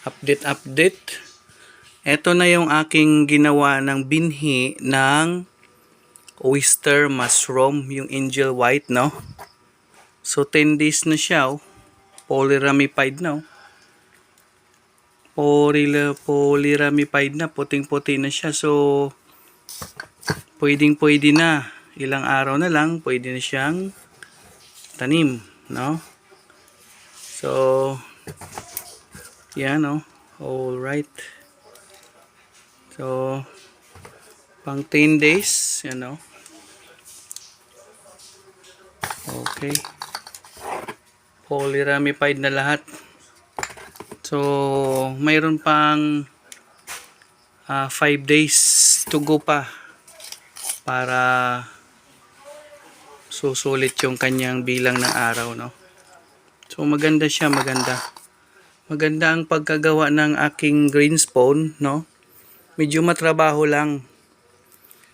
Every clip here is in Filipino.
Update. Ito na yung aking ginawa ng binhi ng oyster mushroom, yung angel white, no? So 10 days na siya, oh. Polyramified na, oh. Polyramified na, puting-puti na siya. So pwede na. Ilang araw na lang, pwede na siyang tanim, no? So yan, oh. All right. So pang 10 days, yan, oh. Okay. Polyramified na lahat. So mayroon pang 5 days to go pa para susulit yung kanyang bilang ng araw, no? So maganda siya, maganda ang pagkagawa ng aking green spawn, no? Medyo matrabaho lang,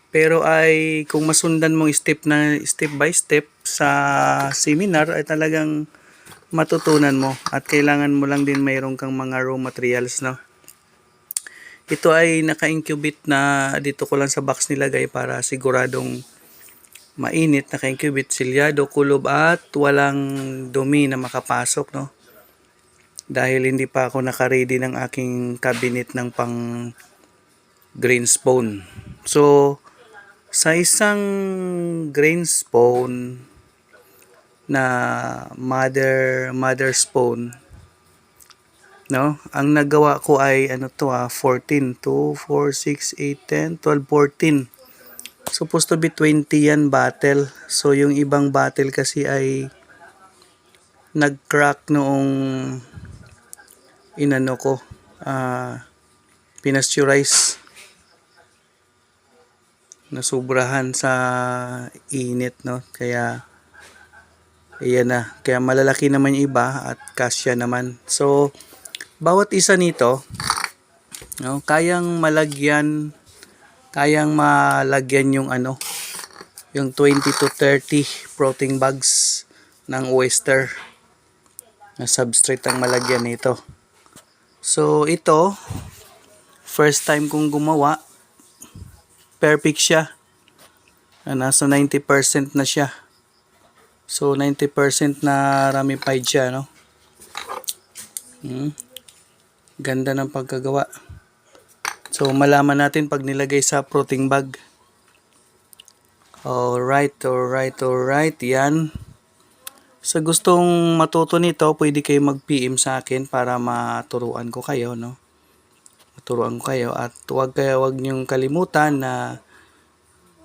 pero ay kung masundan mong step by step sa seminar ay talagang matutunan mo, at kailangan mo lang din mayroon kang mga raw materials, no? Ito ay naka-incubate na, dito ko lang sa box nilagay para siguradong mainit, naka-incubate, silyado, kulob at walang dumi na makapasok, no? Dahil hindi pa ako naka-ready ng aking cabinet ng pang green spawn. So sa isang green spawn na mother spawn, no, ang nagawa ko ay 14 2 4 6 8 10 12 14. Supposed to be 20 yan bottle. So yung ibang bottle kasi ay nag-crack noong pinasteurize, nasubrahan sa init, no? Kaya ayan na, kaya malalaki naman yung iba at kasya naman. So bawat isa nito, no, kayang malagyan yung yung 20 to 30 protein bags ng oyster na substrate ang malagyan nito. So ito, first time kong gumawa, perfect siya. Nasa 90% na siya. So 90% na ramified siya, no? Ganda ng pagkagawa. So malaman natin pag nilagay sa protein bag. Alright. Yan. Sa gustong matuto nito, pwede kayo mag-PM sa akin para maturuan ko kayo, no? At huwag niyong kalimutan na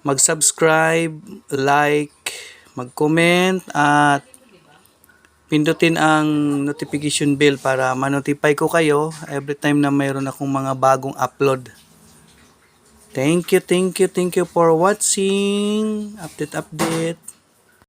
mag-subscribe, like, mag-comment at pindutin ang notification bell para ma-notify ko kayo every time na mayroon akong mga bagong upload. Thank you for watching. Update.